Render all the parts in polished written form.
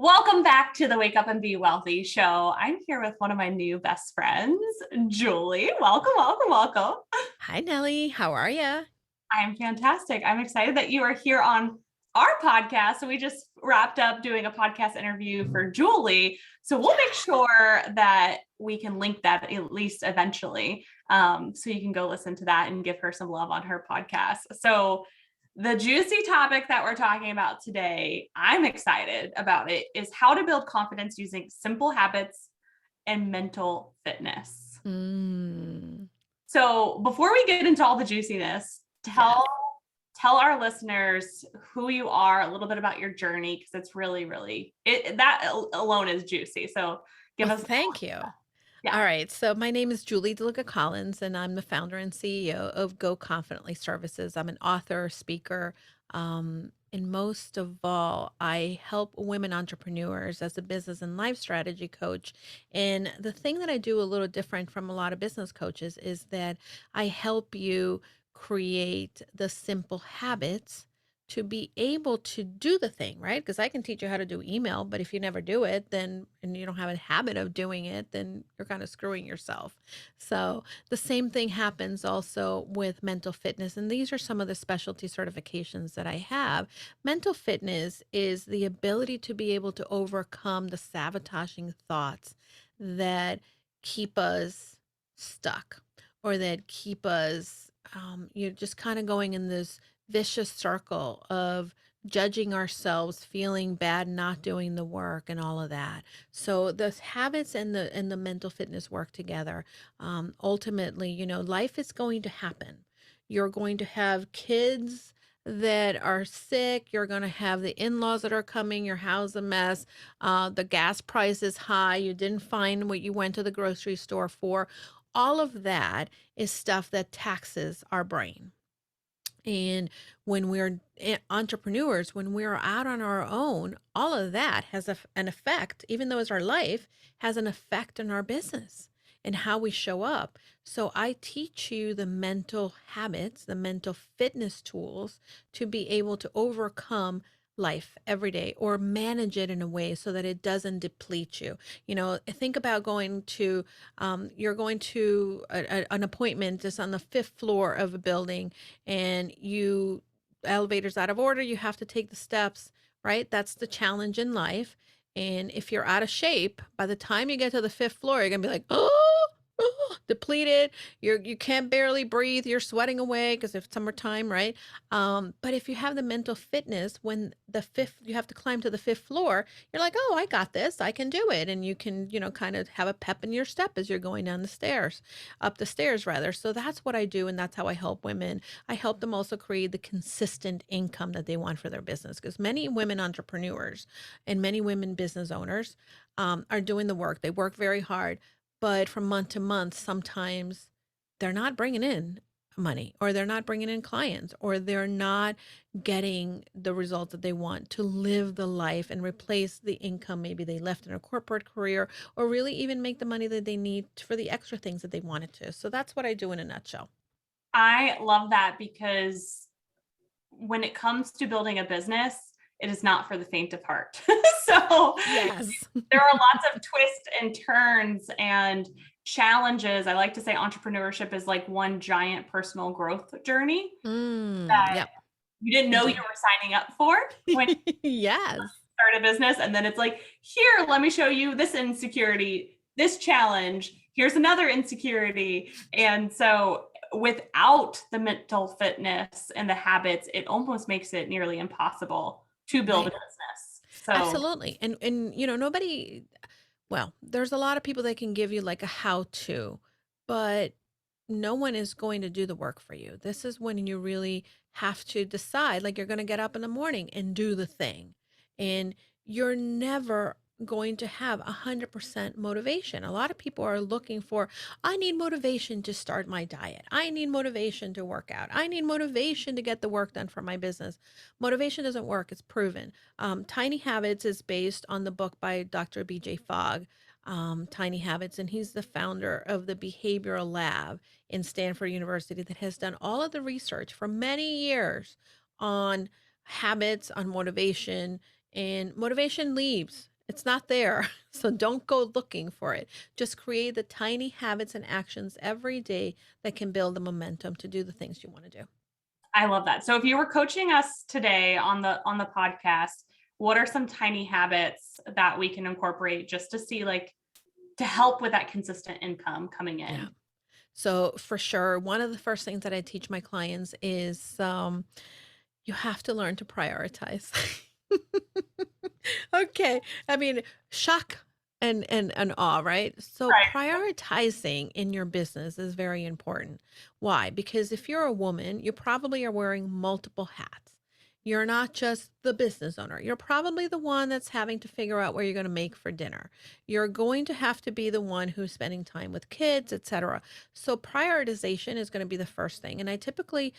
Welcome back to the Wake Up and Be Wealthy show. I'm here with one of my new best friends, Julie. Welcome, welcome, welcome. Hi, Nellie. How are you? I'm fantastic. I'm excited that you are here on our podcast. So we just wrapped up doing a podcast interview for Julie. So we'll make sure that we can link that at least eventually. So you can go listen to that and give her some love on her podcast. So the juicy topic that we're talking about today, I'm excited about it, is how to build confidence using simple habits and mental fitness. Mm, So before we get into all the juiciness, yes. tell our listeners who you are, a little bit about your journey, because it's really that alone is juicy. So give Well, us, thank you. yeah. All right. So my name is Julie DeLucca-Collins, and I'm the founder and CEO of Go Confidently Services. I'm an author, speaker, and most of all, I help women entrepreneurs as a business and life strategy coach. And the thing that I do a little different from a lot of business coaches is that I help you create the simple habits to be able to do the thing, right? Because I can teach you how to do email, but if you never do it, then and you don't have a habit of doing it, then you're kind of screwing yourself. So the same thing happens also with mental fitness. And these are some of the specialty certifications that I have. Mental fitness is the ability to be able to overcome the sabotaging thoughts that keep us stuck or that keep us, you're just kind of going in this vicious circle of judging ourselves, feeling bad, not doing the work, and all of that. So the habits and the mental fitness work together. Ultimately, life is going to happen. You're going to have kids that are sick. You're going to have the in-laws that are coming. Your house a mess. The gas price is high. You didn't find what you went to the grocery store for. All of that is stuff that taxes our brain. And when we're entrepreneurs, when we're out on our own, all of that has an effect, even though it's our life, has an effect on our business and how we show up. So I teach you the mental habits, the mental fitness tools to be able to overcome life every day or manage it in a way so that it doesn't deplete you. Think about you're going to an appointment just on the fifth floor of a building, and elevator's out of order, you have to take the steps, right? That's the challenge in life. And if you're out of shape, by the time you get to the fifth floor, you're gonna be like, oh, depleted. You can't barely breathe. You're sweating away because it's summertime, right? But if you have the mental fitness, when you have to climb to the fifth floor, you're like, oh, I got this. I can do it. And you can, kind of have a pep in your step as you're going down the stairs, up the stairs rather. So that's what I do. And that's how I help women. I help them also create the consistent income that they want for their business, because many women entrepreneurs and many women business owners are doing the work. They work very hard, but from month to month, sometimes they're not bringing in money, or they're not bringing in clients, or they're not getting the results that they want to live the life and replace the income maybe they left in a corporate career, or really even make the money that they need for the extra things that they wanted to. So that's what I do in a nutshell. I love that because when it comes to building a business, it is not for the faint of heart. So Yes. there are lots of twists and turns and challenges. I like to say entrepreneurship is like one giant personal growth journey that Yep. you didn't know you Indeed. were signing up for when you Yes. start a business. And then it's like, here, let me show you this insecurity, this challenge. Here's another insecurity. And so without the mental fitness and the habits, it almost makes it nearly impossible to build a Right. business. So Absolutely. And nobody, well, there's a lot of people that can give you like a how to, but no one is going to do the work for you. This is when you really have to decide, like, you're going to get up in the morning and do the thing. And you're never going to have 100% motivation. A lot of people are looking for, I need motivation to start my diet. I need motivation to work out. I need motivation to get the work done for my business. Motivation doesn't work. It's proven. Tiny Habits is based on the book by Dr. BJ Fogg, Tiny Habits, and he's the founder of the Behavioral Lab in Stanford University that has done all of the research for many years on habits, on motivation, and motivation leaves It's not there. So don't go looking for it. Just create the tiny habits and actions every day that can build the momentum to do the things you want to do. I love that. So if you were coaching us today on the podcast, what are some tiny habits that we can incorporate just to see like to help with that consistent income coming Yeah. in? So for sure, one of the first things that I teach my clients is you have to learn to prioritize. Okay. I mean, shock and awe, right? So Right. prioritizing in your business is very important. Why? Because if you're a woman, you probably are wearing multiple hats. You're not just the business owner. You're probably the one that's having to figure out where you're going to make for dinner. You're going to have to be the one who's spending time with kids, etc. So prioritization is going to be the first thing. And I typically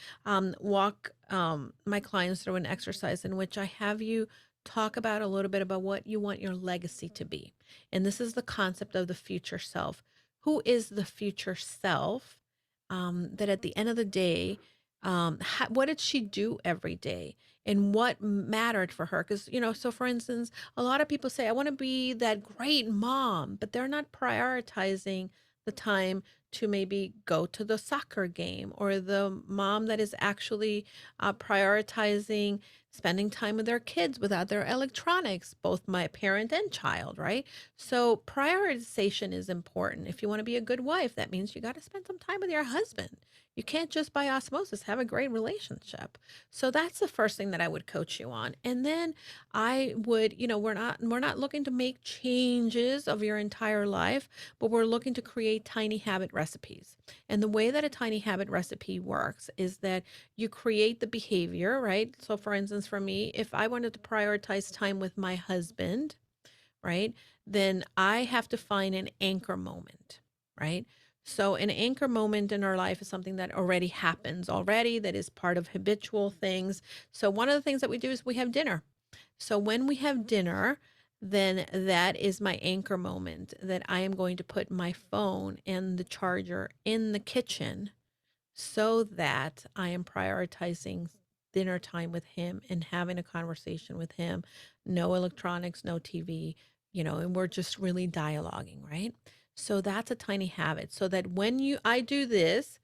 walk my clients through an exercise in which I have you talk about a little bit about what you want your legacy to be. And this is the concept of the future self. Who is the future self? That at the end of the day, what did she do every day? And what mattered for her? Because, so for instance, a lot of people say, I want to be that great mom, but they're not prioritizing the time to maybe go to the soccer game, or the mom that is actually prioritizing spending time with their kids without their electronics, both my parent and child, right? So prioritization is important. If you want to be a good wife, that means you got to spend some time with your husband. You can't just by osmosis have a great relationship. So that's the first thing that I would coach you on. And then I would, we're not looking to make changes of your entire life, but we're looking to create tiny habit recipes. And the way that a tiny habit recipe works is that you create the behavior, right? So, for instance, for me, if I wanted to prioritize time with my husband, right, then I have to find an anchor moment, right? So, an anchor moment in our life is something that already happens already, that is part of habitual things. So, one of the things that we do is we have dinner. So, when we have dinner, then that is my anchor moment that I am going to put my phone and the charger in the kitchen so that I am prioritizing dinner time with him and having a conversation with him. No electronics, no TV, and we're just really dialoguing, right? So that's a tiny habit. So that when I do this,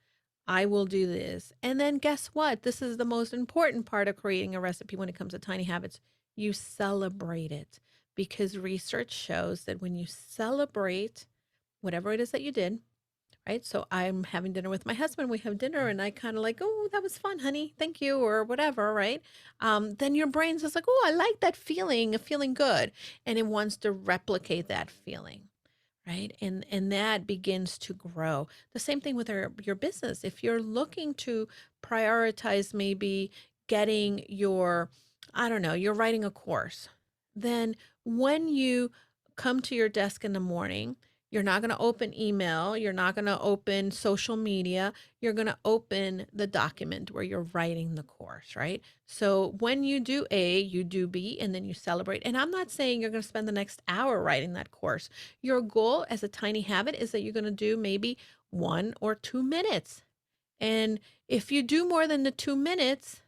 I will do this. And then guess what? This is the most important part of creating a recipe when it comes to tiny habits. You celebrate it, because research shows that when you celebrate whatever it is that you did, right? So I'm having dinner with my husband. We have dinner, and I kind of like, oh, that was fun, honey. Thank you, or whatever, right? Then your brain's just like, oh, I like that feeling of feeling good, and it wants to replicate that feeling, right? And that begins to grow. The same thing with your business. If you're looking to prioritize maybe getting your, I don't know, you're writing a course, then when you come to your desk in the morning, you're not going to open email. You're not going to open social media. You're going to open the document where you're writing the course, right? So when you do A, you do B, and then you celebrate. And I'm not saying you're going to spend the next hour writing that course. Your goal as a tiny habit is that you're going to do maybe 1 or 2 minutes. And if you do more than the 2 minutes,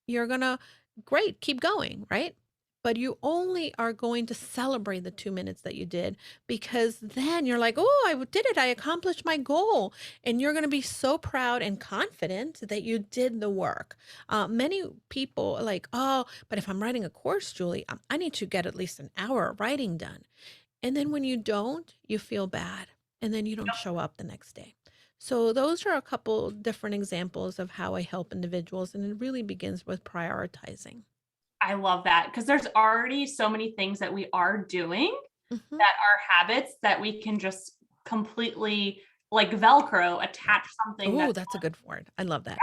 you're going to, great, keep going, right? But you only are going to celebrate the 2 minutes that you did, because then you're like, oh, I did it. I accomplished my goal. And you're going to be so proud and confident that you did the work. Many people are like, oh, but if I'm writing a course, Julie, I need to get at least an hour of writing done. And then when you don't, you feel bad. And then you don't show up the next day. So those are a couple different examples of how I help individuals. And it really begins with prioritizing. I love that because there's already so many things that we are doing Hmm. that are habits that we can just completely like Velcro attach something Oh, that's that's a good word. I love that.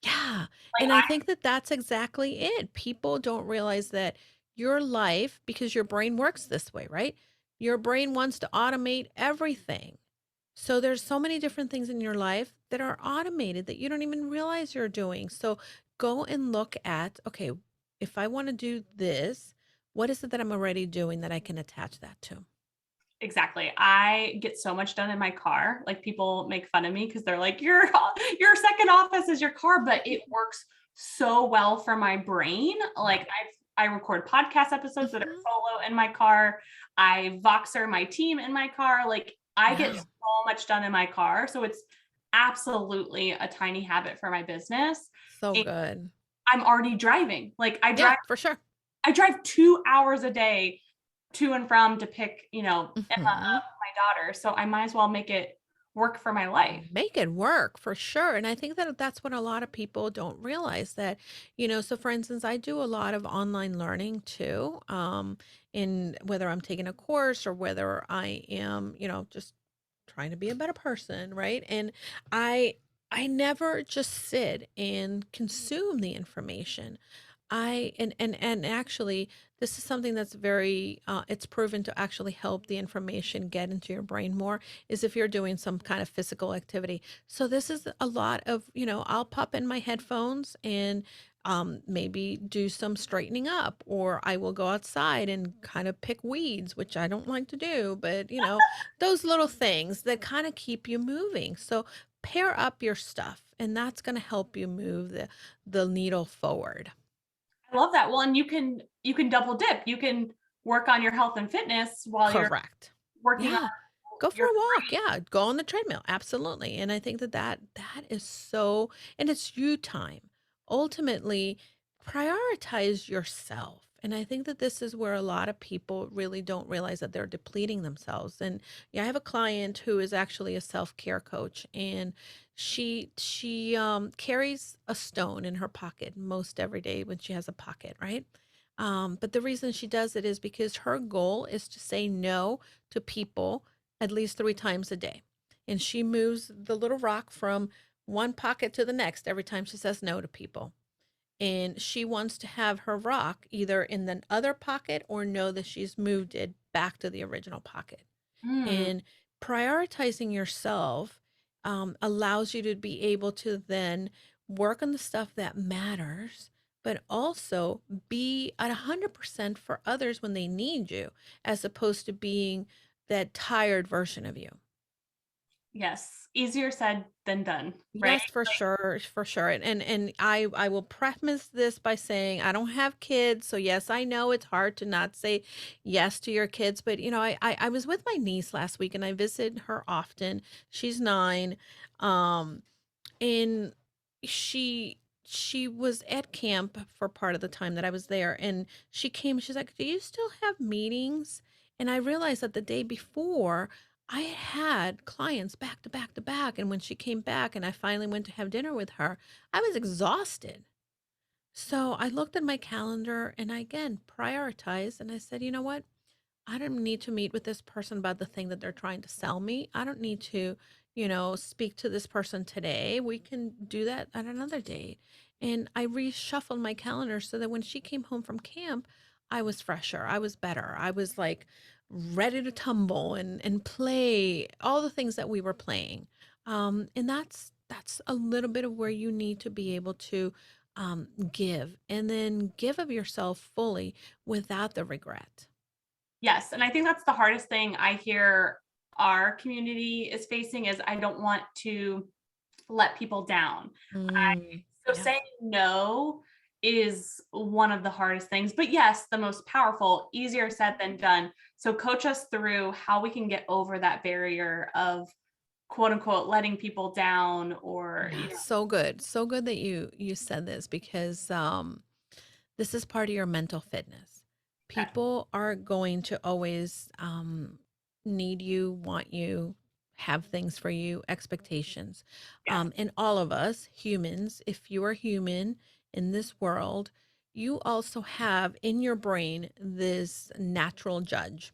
Yeah. like And I I think that that's exactly it. People don't realize that your life, because your brain works this way, right? Your brain wants to automate everything. So there's so many different things in your life that are automated that you don't even realize you're doing. So go and look at, okay, if I want to do this, what is it that I'm already doing that I can attach that to? exactly. I get so much done in my car. Like people make fun of me because they're like, your second office is your car, but it works so well for my brain. Like I record podcast episodes that are Mhm. solo in my car. I Voxer my team in my car. Like I get Yeah. so much done in my car. So it's absolutely a tiny habit for my business. So And good. I'm already driving. Like Yeah, for sure. I drive 2 hours a day to and from to pick, Emma Mhm. up, my daughter. So I might as well make it work for my life. Make it work for sure. And I think that that's what a lot of people don't realize that, so for instance, I do a lot of online learning too. In whether I'm taking a course or whether I am, just trying to be a better person, right? And I I never just sit and consume the information. And actually this is something that's very it's proven to actually help the information get into your brain more is if you're doing some kind of physical activity. So this is a lot of, I'll pop in my headphones and maybe do some straightening up, or I will go outside and kind of pick weeds, which I don't like to do, but those little things that kind of keep you moving. So pair up your stuff, and that's going to help you move the needle forward. I love that. Well, and you can double dip. You can work on your health and fitness while you're Correct. working on Yeah. Go for your a walk. Yeah. Go on the treadmill. Absolutely. And I think that is so, and it's you time. Ultimately, prioritize yourself. And I think that this is where a lot of people really don't realize that they're depleting themselves. And yeah, I have a client who is actually a self-care coach, and she carries a stone in her pocket most every day when she has a pocket, right? But the reason she does it is because her goal is to say no to people at least 3 times a day. And she moves the little rock from one pocket to the next every time she says no to people. And she wants to have her rock either in the other pocket or know that she's moved it back to the original pocket. Mm, And prioritizing yourself allows you to be able to then work on the stuff that matters, but also be at 100% for others when they need you, as opposed to being that tired version of you. yes. Easier said than done, right? Yes, for sure, for sure. And I will preface this by saying I don't have kids, so yes, I know it's hard to not say yes to your kids, but I was with my niece last week and I visit her often. She's 9. Um and she was at camp for part of the time that I was there, and she's like, "Do you still have meetings?" And I realized that the day before I had clients back to back to back, and when she came back and I finally went to have dinner with her, I was exhausted. So I looked at my calendar and I again prioritized, and I said, "You know what? I don't need to meet with this person about the thing that they're trying to sell me. I don't need to, speak to this person today. We can do that at another date." And I reshuffled my calendar so that when she came home from camp, I was fresher. I was better. I was like ready to tumble and play all the things that we were playing. And that's a little bit of where you need to be able to give, and then give of yourself fully without the regret. Yes, and I think that's the hardest thing I hear our community is facing is I don't want to let people down. Mm, So yeah. saying no is one of the hardest things, but yes, the most powerful, easier said than done. So coach us through how we can get over that barrier of quote unquote letting people down or, Yeah, so good. So good that you said this because this is part of your mental fitness. okay, People are going to always need you, want you, have things for you, expectations. yes. And all of us humans, if you are human in this world, you also have in your brain this natural judge.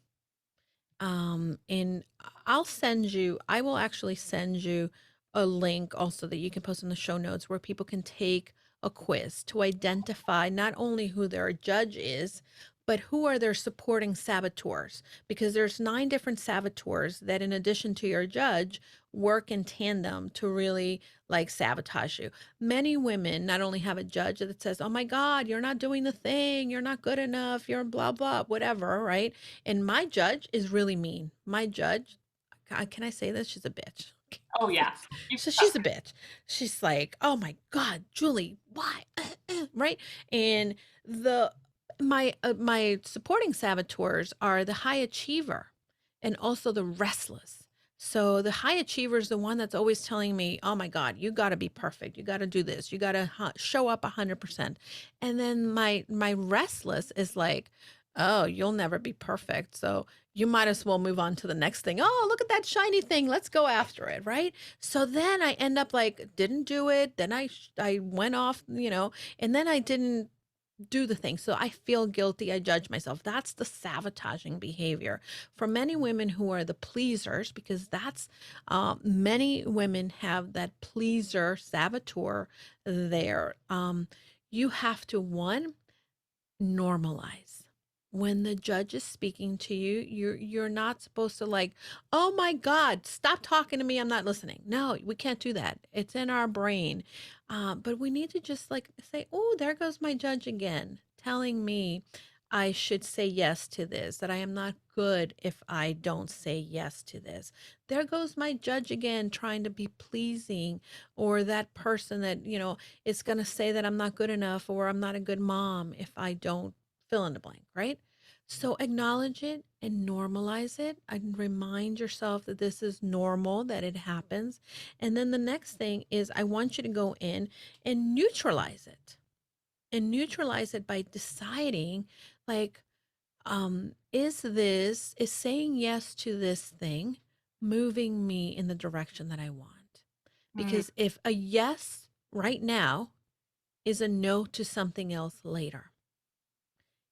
And I will actually send you a link also that you can post in the show notes where people can take a quiz to identify not only who their judge is, but who are their supporting saboteurs. Because there's 9 different saboteurs that, in addition to your judge, work in tandem to really like sabotage you. Many women not only have a judge that says, "Oh my God, you're not doing the thing, you're not good enough, you're blah, blah, whatever," right? And my judge is really mean. My judge, can I say this? She's a bitch. Oh yeah. You, So she's a bitch. She's like, "Oh my God, Julie, why?" Right? And the My supporting saboteurs are the high achiever and also the restless. So the high achiever is the one that's always telling me, "Oh my God, you got to be perfect. You got to do this. You got to show up 100%." And then my restless is like, "Oh, you'll never be perfect. So you might as well move on to the next thing. Oh, look at that shiny thing. Let's go after it." Right? So then I end up like didn't do it. Then I went off, and then I didn't do the thing. So I feel guilty. I judge myself. That's the sabotaging behavior. For many women who are the pleasers, because that's many women have that pleaser saboteur there. You have to, one, normalize. When the judge is speaking to you, you're not supposed to like, "Oh my God, stop talking to me. I'm not listening." No, we can't do that. It's in our brain. But we need to just like say, "Oh, there goes my judge again, telling me I should say yes to this, that I am not good if I don't say yes to this. There goes my judge again, trying to be pleasing, or that person that, is going to say that I'm not good enough or I'm not a good mom if I don't fill in the blank," right? So acknowledge it and normalize it and remind yourself that this is normal, that it happens. And then the next thing is I want you to go in and neutralize it by deciding like, is saying yes to this thing moving me in the direction that I want? Mm, Because if a yes right now is a no to something else later,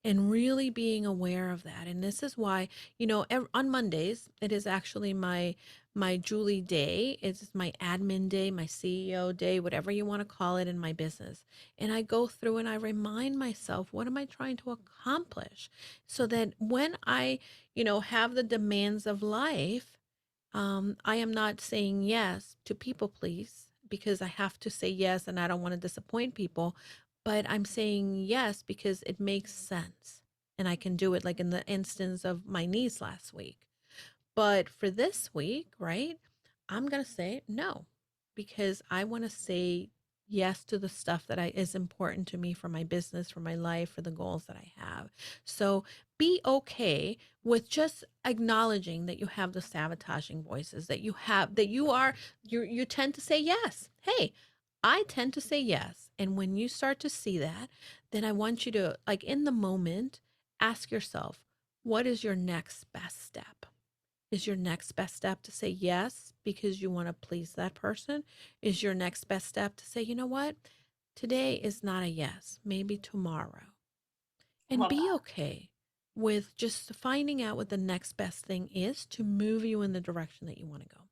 and really being aware of that. And this is why, on Mondays it is actually my Julie day. It's my admin day, my CEO day, whatever you want to call it in my business. And I go through and I remind myself, what am I trying to accomplish, so that when I, have the demands of life, I am not saying yes to people please because I have to say yes and I don't want to disappoint people, but I'm saying yes because it makes sense and I can do it, like in the instance of my niece last week. But for this week, right, I'm going to say no because I want to say yes to the stuff that is important to me for my business, for my life, for the goals that I have. So be okay with just acknowledging that you have the sabotaging voices, that you tend to say yes. Hey, I tend to say yes. And when you start to see that, then I want you to, like in the moment, ask yourself, what is your next best step? Is your next best step to say yes because you want to please that person? Is your next best step to say, you know what? Today is not a yes, maybe tomorrow. I And love be that. okay with just finding out what the next best thing is to move you in the direction that you want to go.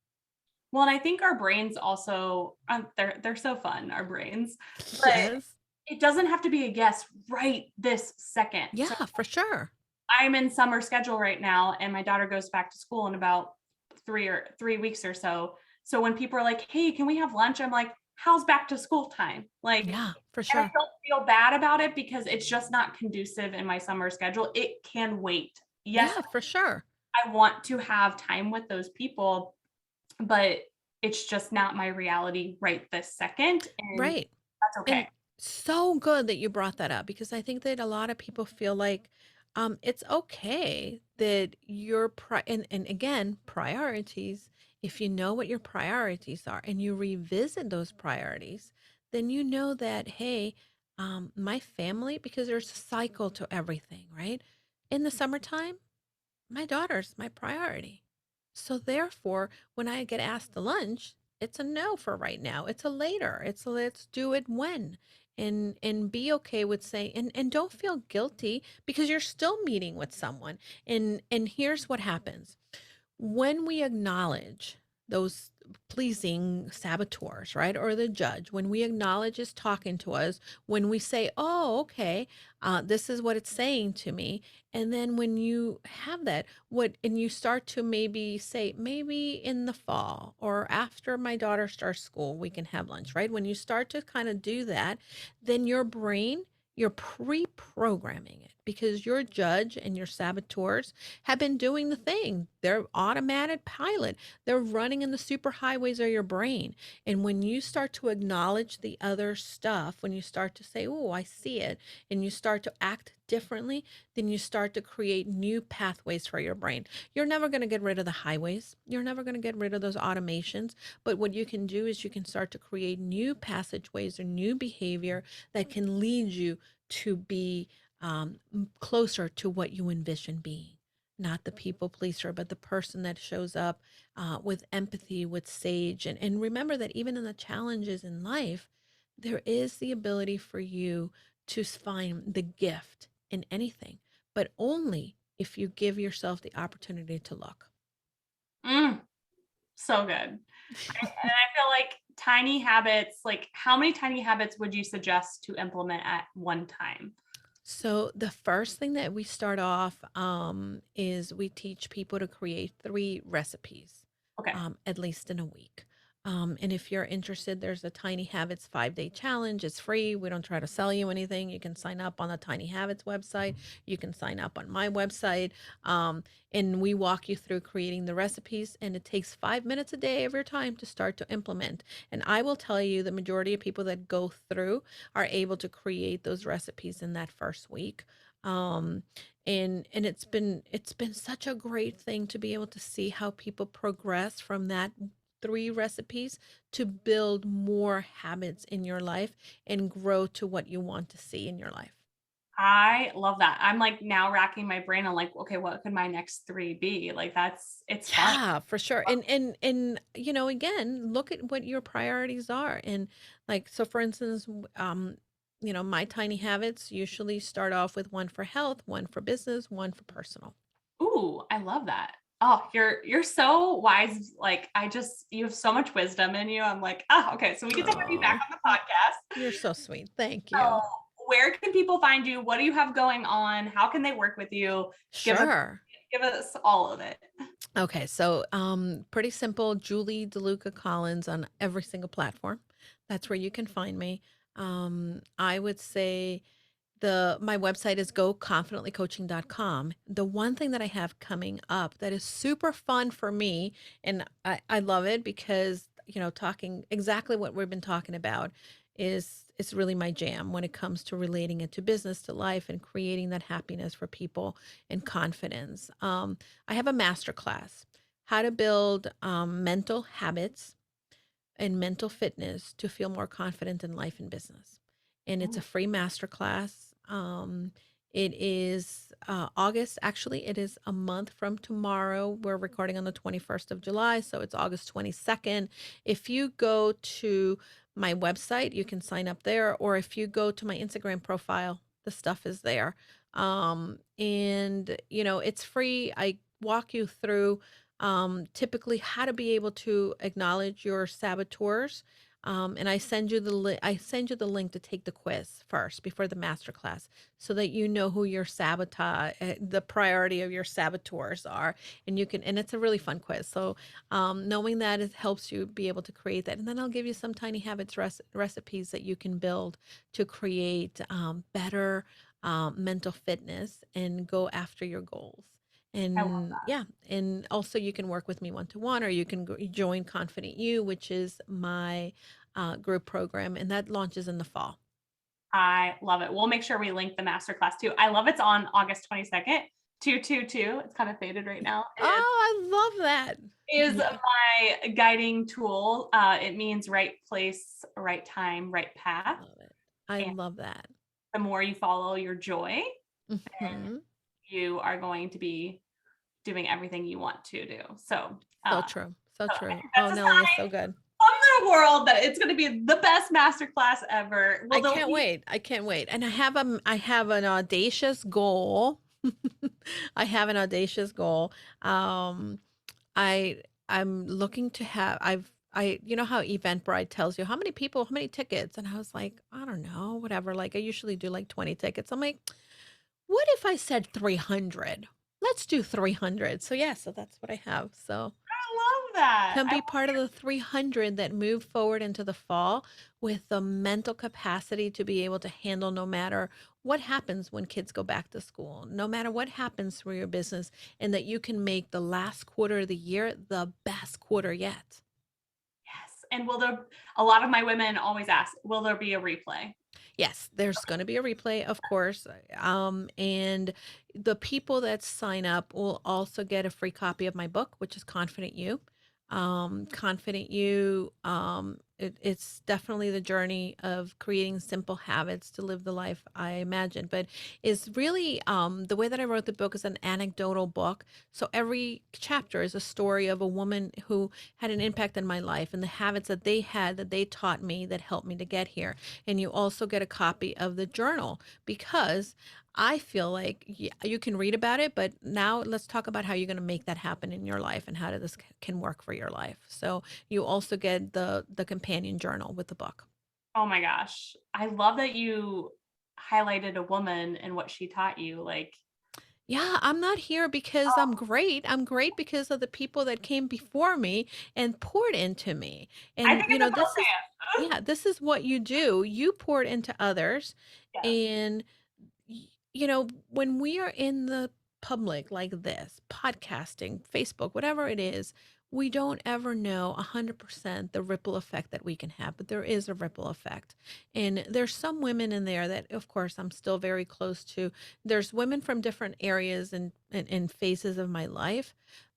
Well, and I think our brains also, they're so fun, our brains, but Yes. it doesn't have to be a yes right this second. So Yeah, for sure. I'm in summer schedule right now, and my daughter goes back to school in about 3 weeks or so. So when people are like, "Hey, can we have lunch?" I'm like, "How's back to school time?" Like, Yeah, for and I sure. don't feel bad about it because it's just not conducive in my summer schedule. It can wait. Yes, Yeah, for sure. I want to have time with those people, but it's just not my reality right this second, and Right. that's okay. And so good that you brought that up because I think that a lot of people feel like it's okay that and again, priorities, if you know what your priorities are and you revisit those priorities, then you know that, hey, my family, because there's a cycle to everything, right? In the summertime, my daughter's my priority. So therefore, when I get asked to lunch, it's a no for right now. It's a later. It's a let's do it when. And be okay with saying and don't feel guilty because you're still meeting with someone. And here's what happens when we acknowledge those pleasing saboteurs, right? Or the judge, when we acknowledge is talking to us, when we say, oh, okay, this is what it's saying to me. And then when you have that, and you start to maybe say, maybe in the fall or after my daughter starts school, we can have lunch, right? When you start to kind of do that, then your brain, you're pre programming it because your judge and your saboteurs have been doing the thing. They're automated pilot. They're running in the super highways of your brain. And when you start to acknowledge the other stuff, when you start to say, oh, I see it, and you start to act differently, then you start to create new pathways for your brain. You're never going to get rid of the highways. You're never going to get rid of those automations. But what you can do is you can start to create new passageways or new behavior that can lead you to be closer to what you envision being. Not the people pleaser, but the person that shows up with empathy, with sage. And remember that even in the challenges in life, there is the ability for you to find the gift in anything, but only if you give yourself the opportunity to look. Mm, so good. And I feel like tiny habits, like how many tiny habits would you suggest to implement at one time? So the first thing that we start off is we teach people to create 3 recipes, Okay. at least in a week. And if you're interested, there's a Tiny Habits 5-day challenge. It's free. We don't try to sell you anything. You can sign up on the Tiny Habits website. You can sign up on my website. And we walk you through creating the recipes. And it takes 5 minutes a day of your time to start to implement. And I will tell you, the majority of people that go through are able to create those recipes in that first week. Um, and it's been such a great thing to be able to see how people progress from that 3 recipes to build more habits in your life and grow to what you want to see in your life. I love that. I'm like now racking my brain on like, okay, what could my next three be? Like it's fun. Yeah, for sure. And again, look at what your priorities are. And like so for instance, my tiny habits usually start off with one for health, one for business, one for personal. Ooh, I love that. Oh, you're so wise. Like you have so much wisdom in you. I'm like, oh, okay. So we get to have you back Oh, on the podcast. you're so sweet. Thank So you. where can people find you? What do you have going on? How can they work with you? Give us Sure. give us all of it. Okay, so pretty simple. Julie DeLucca-Collins on every single platform. That's where you can find me. I would say my website is goconfidentlycoaching.com. The one thing that I have coming up that is super fun for me, and I love it because talking exactly what we've been talking about is really my jam when it comes to relating it to business, to life, and creating that happiness for people and confidence. I have a master class, how to build mental habits and mental fitness to feel more confident in life and business. And it's a Ooh, free masterclass. It is August. Actually, it is a month from tomorrow. We're recording on the 21st of July, so it's August 22nd. If you go to my website, you can sign up there, or if you go to my Instagram profile, the stuff is there. And it's free. I walk you through typically how to be able to acknowledge your saboteurs. And I send you the link to take the quiz first before the masterclass, so that you know who your the priority of your saboteurs are, and it's a really fun quiz. So knowing that, it helps you be able to create that, and then I'll give you some tiny habits recipes that you can build to create better mental fitness and go after your goals. I love And that. yeah, and also you can work with me one to one, or you can join Confident You, which is my group program, and that launches in the fall. I love it. We'll make sure we link the masterclass too. I love it's on August 22nd, 222. It's kind of faded right now. Oh, I love that. Is Yeah, my guiding tool. It means right place, right time, right path. love it. I And love that. the more you follow your joy, then Hmm. you are going to be doing everything you want to do. So, So uh, true. So so I true. think Oh, that's a Nellie is sign so good. from the world that it's going to be the best masterclass ever. I Will there can't be? wait. I can't wait. And I have an audacious goal. I have an audacious goal. Um, I'm looking to have you know how Eventbrite tells you how many people, how many tickets, and I was like, I don't know, whatever. Like I usually do like 20 tickets. I'm like, what if I said 300? Let's do 300. So yeah, so that's what I have. So I love that. can be part of the 300 that move forward into the fall with the mental capacity to be able to handle no matter what happens when kids go back to school, no matter what happens for your business, and that you can make the last quarter of the year the best quarter yet. Yes. And will there, a lot of my women always ask, will there be a replay? Yes, there's going to be a replay, of course. And the people that sign up will also get a free copy of my book, which is Confident You. Confident You, it's definitely the journey of creating simple habits to live the life I imagine. But it's really the way that I wrote the book is an anecdotal book. So every chapter is a story of a woman who had an impact in my life and the habits that they had that they taught me that helped me to get here. And you also get a copy of the journal because I feel like you can read about it, but now let's talk about how you're going to make that happen in your life and how this can work for your life. So you also get the companion journal with the book. Oh my gosh. I love that you highlighted a woman and what she taught you. Like, Yeah, I'm not here because I'm oh, great. I'm great because of the people that came before me and poured into me. I And think it's a this is bromance. yeah, this is what you do. You poured into others Yes. and when we are in the public like this, podcasting, Facebook, whatever it is, we don't ever know 100% the ripple effect that we can have, but there is a ripple effect. And there's some women in there that, of course, I'm still very close to. There's women from different areas and phases of my life,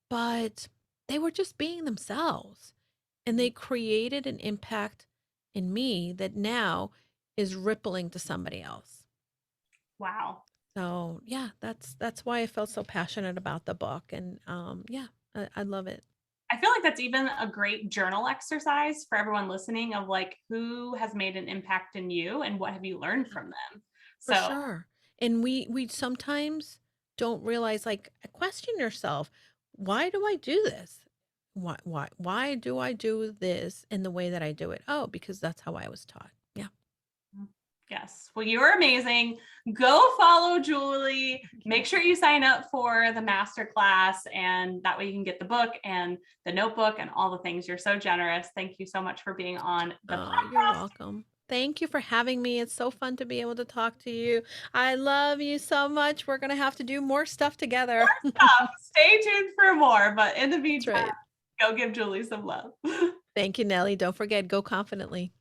but they were just being themselves and they created an impact in me that now is rippling to somebody else. Wow. So yeah, that's why I felt so passionate about the book, and yeah, I love it I feel like that's even a great journal exercise for everyone listening of like who has made an impact in you and what have you learned from them. for So, sure. And we sometimes don't realize, like, question yourself, why do I do this? Why do I do this in the way that I do it? Oh, because that's how I was taught. Yeah. yes. Well, you are amazing. Go follow Julie. Thank you. Make sure you sign up for the masterclass, and that way you can get the book and the notebook and all the things. You're so generous. Thank you so much for being on the Oh, you're podcast. welcome. Thank you for having me. It's so fun to be able to talk to you. I love you so much. We're going to have to do more stuff together. Stay tuned for more, but in the That's meantime, right. go give Julie some love. Thank you, Nellie. Don't forget, go confidently.